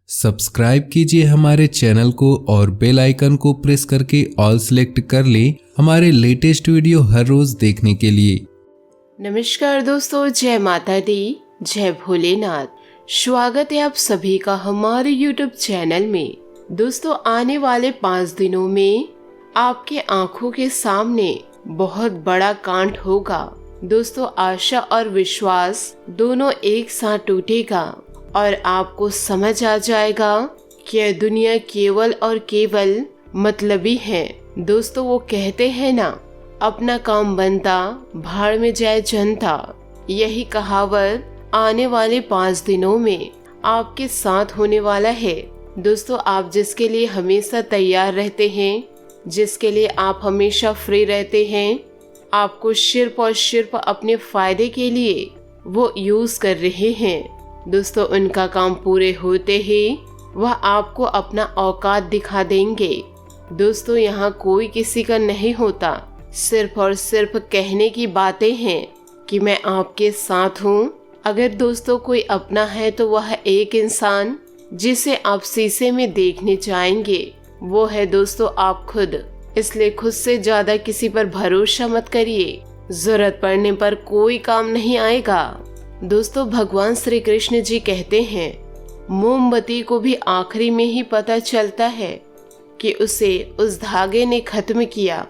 Subscribe कीजिए हमारे channel को और बेल आइकन को प्रेस करके ऑल सेलेक्ट कर लें हमारे लेटेस्ट वीडियो हर रोज देखने के लिए। नमस्कार दोस्तों, जय माता दी, जय भोलेनाथ। स्वागत है आप सभी का हमारे YouTube चैनल में। दोस्तों, आने वाले 5 दिनों में आपके आंखों के सामने बहुत बड़ा कांड होगा। दोस्तों, आशा और विश्वास दोनों एक साथ टूटेगा और आपको समझ आ जाएगा कि यह दुनिया केवल और केवल मतलबी है। दोस्तों, वो कहते हैं ना, अपना काम बनता भाड़ में जाए जनता। यही कहावत आने वाले 5 दिनों में आपके साथ होने वाला है। दोस्तों, आप जिसके लिए हमेशा तैयार रहते हैं, जिसके लिए आप हमेशा फ्री रहते हैं, आपको सिर्फ और सिर्फ अपने फायदे के लिए वो यूज कर रहे हैं। दोस्तों, उनका काम पूरे होते ही वह आपको अपना औकात दिखा देंगे। दोस्तों, यहाँ कोई किसी का नहीं होता, सिर्फ और सिर्फ कहने की बातें हैं कि मैं आपके साथ हूँ। अगर दोस्तों कोई अपना है तो वह एक इंसान जिसे आप शीशे में देखने जाएंगे, वो है दोस्तों आप खुद। इसलिए खुद से ज्यादा किसी पर भरोसा मत करिए, जरूरत पड़ने पर कोई काम नहीं आएगा। दोस्तों, भगवान श्री कृष्ण जी कहते हैं, मोमबत्ती को भी आखिरी में ही पता चलता है कि उसे उस धागे ने खत्म किया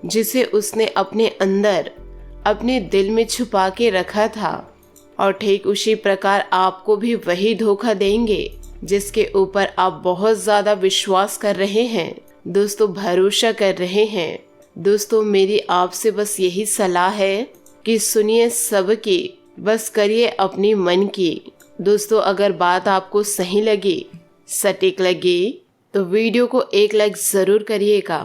जिसे उसने अपने अंदर अपने दिल में छुपा के रखा था। और ठीक उसी प्रकार आपको भी वही धोखा देंगे जिसके ऊपर आप बहुत ज्यादा विश्वास कर रहे हैं, दोस्तों भरोसा कर रहे हैं। दोस्तों, मेरी आपसे बस यही सलाह है कि सुनिए सबकी, बस करिए अपनी मन की। दोस्तों, अगर बात आपको सही लगी, सटीक लगी, तो वीडियो को एक लाइक जरूर करिएगा।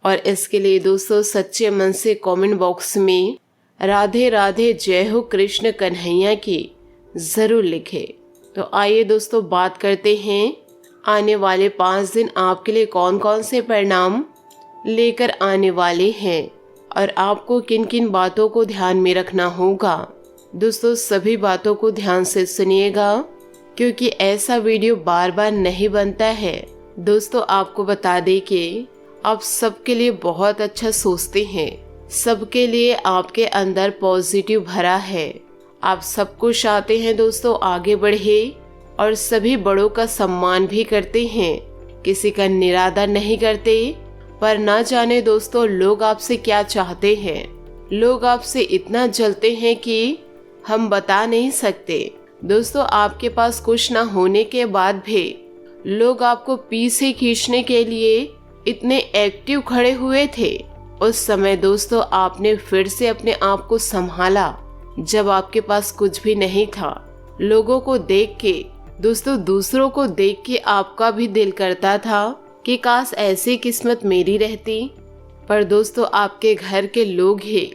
और इसके लिए दोस्तों सच्चे मन से कमेंट बॉक्स में राधे राधे जय हो कृष्ण कन्हैया की जरूर लिखे। तो आइए दोस्तों बात करते हैं आने वाले 5 दिन आपके लिए कौन कौन से परिणाम लेकर आने वाले हैं और आपको किन किन बातों को ध्यान में रखना होगा। दोस्तों, सभी बातों को ध्यान से सुनिएगा क्योंकि ऐसा वीडियो बार बार नहीं बनता है। दोस्तों, आपको बता दें कि आप सबके लिए बहुत अच्छा सोचते हैं, सबके लिए आपके अंदर पॉजिटिव भरा है। आप सब कुछ चाहते हैं दोस्तों आगे बढ़े और सभी बड़ों का सम्मान भी करते हैं, किसी का निरादर नहीं करते। पर ना जाने दोस्तों लोग आपसे क्या चाहते हैं। लोग आपसे इतना जलते हैं कि हम बता नहीं सकते। दोस्तों, आपके पास कुछ ना होने के बाद भी लोग आपको पीछे खींचने के लिए इतने एक्टिव खड़े हुए थे। उस समय दोस्तों आपने फिर से अपने आप को संभाला जब आपके पास कुछ भी नहीं था। लोगों को देख के दोस्तों, दूसरों को देख के आपका भी दिल करता था कि काश ऐसी किस्मत मेरी रहती। पर दोस्तों, आपके घर के लोग ही,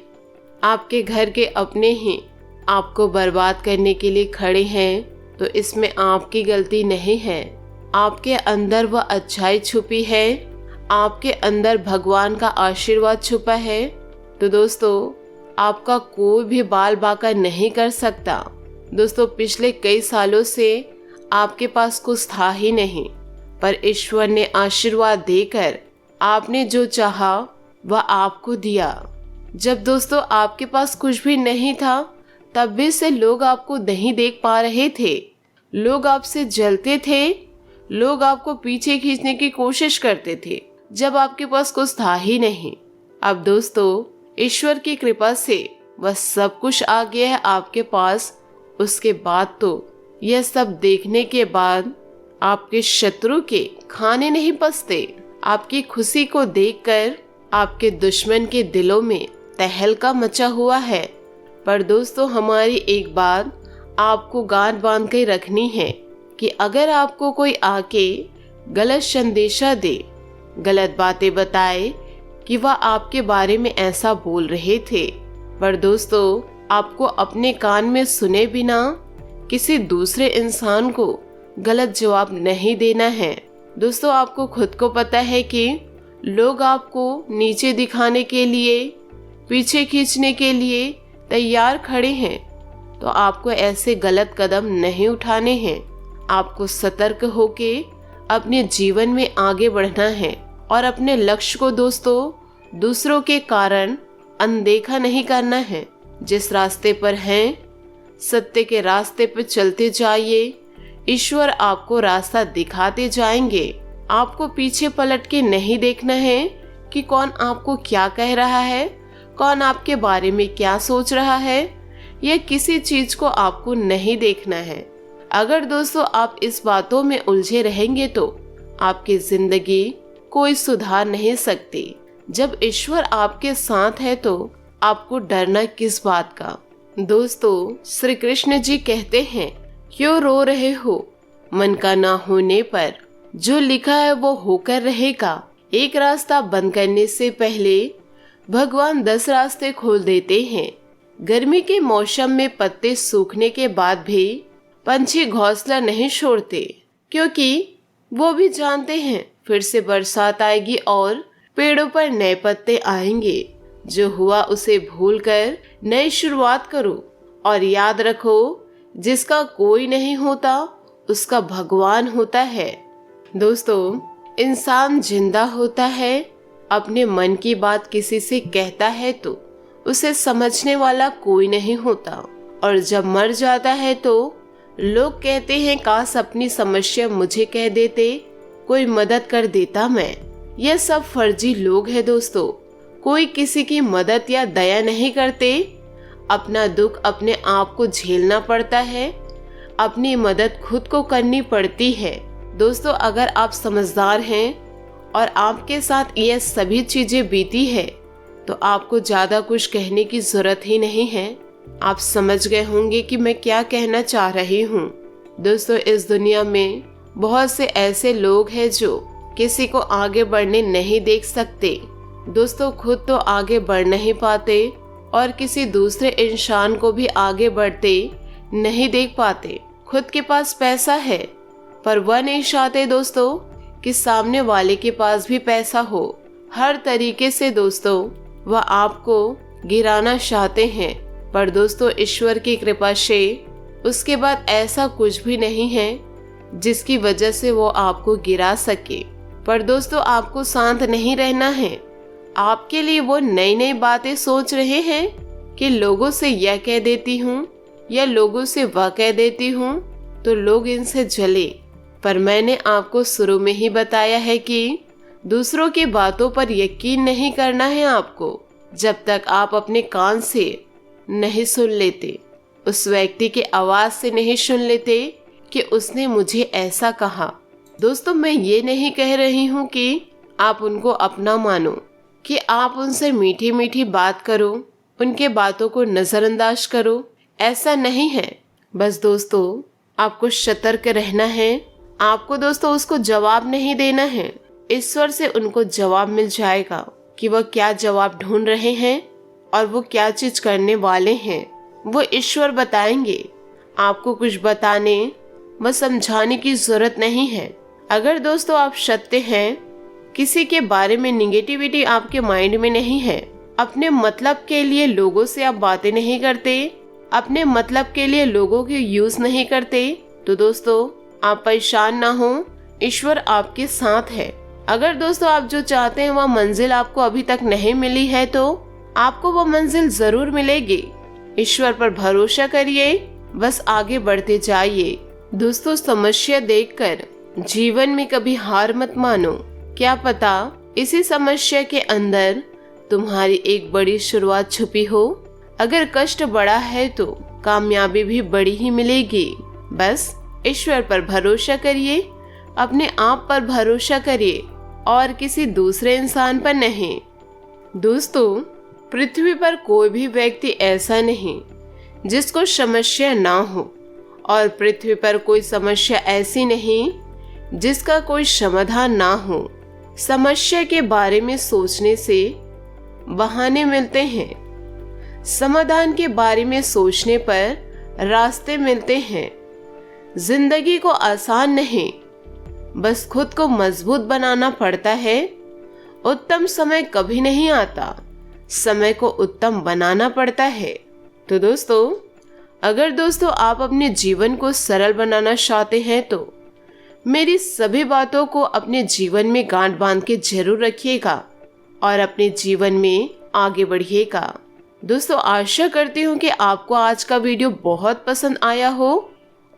आपके घर के अपने ही आपको बर्बाद करने के लिए खड़े हैं। तो इसमें आपकी गलती नहीं है। आपके अंदर वह अच्छाई छुपी है, आपके अंदर भगवान का आशीर्वाद छुपा है। तो दोस्तों, आपका कोई भी बाल बांका नहीं कर सकता। दोस्तों, पिछले कई सालों से आपके पास कुछ था ही नहीं, पर ईश्वर ने आशीर्वाद देकर आपने जो चाहा वह आपको दिया। जब दोस्तों आपके पास कुछ भी नहीं था, तब भी से लोग आपको नहीं देख पा रहे थे, लोग आपसे जलते थे, लोग आपको पीछे खींचने की कोशिश करते थे जब आपके पास कुछ था ही नहीं। अब दोस्तों, ईश्वर की कृपा से वह सब कुछ आ गया है आपके पास। उसके बाद तो यह सब देखने के बाद आपके शत्रु के खाने नहीं पचते। आपकी खुशी को देखकर आपके दुश्मन के दिलों में तहलका मचा हुआ है। पर दोस्तों, हमारी एक बात आपको गांठ बांध के रखनी है कि अगर आपको कोई आके गलत संदेशा दे, गलत बातें बताए कि वह आपके बारे में ऐसा बोल रहे थे, पर दोस्तों आपको अपने कान में सुने बिना किसी दूसरे इंसान को गलत जवाब नहीं देना है। दोस्तों, आपको खुद को पता है कि लोग आपको नीचे दिखाने के लिए, पीछे खींचने के लिए तैयार खड़े हैं। तो आपको ऐसे गलत कदम नहीं उठाने हैं। आपको सतर्क होके अपने जीवन में आगे बढ़ना है और अपने लक्ष्य को दोस्तों दूसरों के कारण अनदेखा नहीं करना है। जिस रास्ते पर हैं, सत्य के रास्ते पर चलते जाइए। ईश्वर आपको रास्ता दिखाते जाएंगे। आपको पीछे पलट के नहीं देखना है कि कौन आपको क्या कह रहा है, कौन आपके बारे में क्या सोच रहा है। यह किसी चीज को आपको नहीं देखना है। अगर दोस्तों आप इस बातों में उलझे रहेंगे तो आपकी जिंदगी कोई सुधार नहीं सकती। जब ईश्वर आपके साथ है तो आपको डरना किस बात का। दोस्तों, श्री कृष्ण जी कहते हैं, क्यों रो रहे हो मन का ना होने पर, जो लिखा है वो होकर रहेगा। एक रास्ता बंद करने से पहले भगवान 10 रास्ते खोल देते हैं। गर्मी के मौसम में पत्ते सूखने के बाद भी पंछी घोंसला नहीं छोड़ते, क्योंकि वो भी जानते हैं फिर से बरसात आएगी और पेड़ों पर नए पत्ते आएंगे। जो हुआ उसे भूलकर नई शुरुआत करो और याद रखो, जिसका कोई नहीं होता उसका भगवान होता है। दोस्तों, इंसान जिंदा होता है, अपने मन की बात किसी से कहता है तो उसे समझने वाला कोई नहीं होता, और जब मर जाता है तो लोग कहते हैं काश अपनी समस्या मुझे कह देते, कोई मदद कर देता मैं। यह सब फर्जी लोग हैं दोस्तों। कोई किसी की मदद या दया नहीं करते। अपना दुख अपने आप को झेलना पड़ता है, अपनी मदद खुद को करनी पड़ती है। दोस्तों, अगर आप समझदार हैं और आपके साथ ये सभी चीजें बीती है तो आपको ज्यादा कुछ कहने की जरूरत ही नहीं है। आप समझ गए होंगे कि मैं क्या कहना चाह रही हूँ। दोस्तों, इस दुनिया में बहुत से ऐसे लोग हैं जो किसी को आगे बढ़ने नहीं देख सकते। दोस्तों, खुद तो आगे बढ़ नहीं पाते और किसी दूसरे इंसान को भी आगे बढ़ते नहीं देख पाते। खुद के पास पैसा है पर वह नहीं चाहते दोस्तों कि सामने वाले के पास भी पैसा हो। हर तरीके से दोस्तों वह आपको गिराना चाहते हैं, पर दोस्तों ईश्वर की कृपा से उसके बाद ऐसा कुछ भी नहीं है जिसकी वजह से वो आपको गिरा सके। पर दोस्तों, आपको शांत नहीं रहना है। आपके लिए वो नई नई बातें सोच रहे हैं कि लोगों से यह कह देती हूँ या लोगों से वह कह देती हूँ तो लोग इनसे जले। पर मैंने आपको शुरू में ही बताया है कि दूसरों की बातों पर यकीन नहीं करना है आपको, जब तक आप अपने कान से नहीं सुन लेते, उस व्यक्ति की आवाज से नहीं सुन लेते कि उसने मुझे ऐसा कहा। दोस्तों, मैं ये नहीं कह रही हूँ कि आप उनको अपना मानो, कि आप उनसे मीठी मीठी बात करो, उनके बातों को नजरअंदाज करो, ऐसा नहीं है। बस दोस्तों, आपको सतर्क रहना है। आपको दोस्तों उसको जवाब नहीं देना है। ईश्वर से उनको जवाब मिल जाएगा कि वह क्या जवाब ढूंढ रहे हैं और वो क्या चीज करने वाले हैं, वो ईश्वर बताएंगे। आपको कुछ बताने व समझाने की जरूरत नहीं है। अगर दोस्तों आप सत्य हैं, किसी के बारे में निगेटिविटी आपके माइंड में नहीं है, अपने मतलब के लिए लोगों से आप बातें नहीं करते, अपने मतलब के लिए लोगों के यूज नहीं करते, तो दोस्तों आप परेशान ना हो, ईश्वर आपके साथ है। अगर दोस्तों आप जो चाहते हैं वह मंजिल आपको अभी तक नहीं मिली है तो आपको वह मंजिल जरूर मिलेगी। ईश्वर पर भरोसा करिए, बस आगे बढ़ते जाइए। दोस्तों, समस्या देखकर जीवन में कभी हार मत मानो। क्या पता इसी समस्या के अंदर तुम्हारी एक बड़ी शुरुआत छुपी हो। अगर कष्ट बड़ा है तो कामयाबी भी बड़ी ही मिलेगी। बस ईश्वर पर भरोसा करिए, अपने आप पर भरोसा करिए और किसी दूसरे इंसान पर नहीं। दोस्तों, पृथ्वी पर कोई भी व्यक्ति ऐसा नहीं जिसको समस्या ना हो, और पृथ्वी पर कोई समस्या ऐसी नहीं जिसका कोई समाधान ना हो। समस्या के बारे में सोचने से बहाने मिलते हैं, समाधान के बारे में सोचने पर रास्ते मिलते हैं। जिंदगी को आसान नहीं, बस खुद को मजबूत बनाना पड़ता है। उत्तम समय कभी नहीं आता, समय को उत्तम बनाना पड़ता है। तो दोस्तों, अगर दोस्तों आप अपने जीवन को सरल बनाना चाहते हैं तो मेरी सभी बातों को अपने जीवन में गांठ बांध के जरूर रखिएगा और अपने जीवन में आगे बढ़िएगा। दोस्तों, आशा करती हूँ कि आपको आज का वीडियो बहुत पसंद आया हो।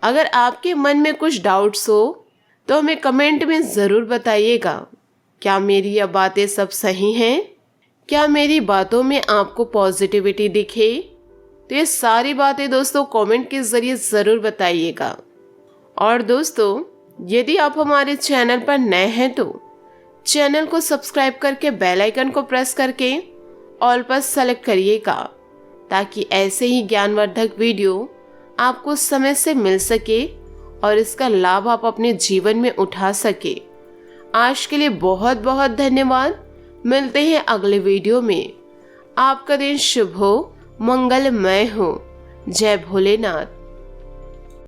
अगर आपके मन में कुछ डाउट्स हो तो हमें कमेंट में ज़रूर बताइएगा। क्या मेरी यह बातें सब सही हैं? क्या मेरी बातों में आपको पॉजिटिविटी दिखे? तो ये सारी बातें दोस्तों कमेंट के ज़रिए ज़रूर बताइएगा। और दोस्तों, यदि आप हमारे चैनल पर नए हैं तो चैनल को सब्सक्राइब करके बेल आइकन को प्रेस करके ऑल पर सेलेक्ट करिएगा, ताकि ऐसे ही ज्ञानवर्धक वीडियो आपको समय से मिल सके और इसका लाभ आप अपने जीवन में उठा सके। आज के लिए बहुत बहुत धन्यवाद। मिलते हैं अगले वीडियो में। आपका दिन शुभ हो, मंगलमय हो। जय भोलेनाथ।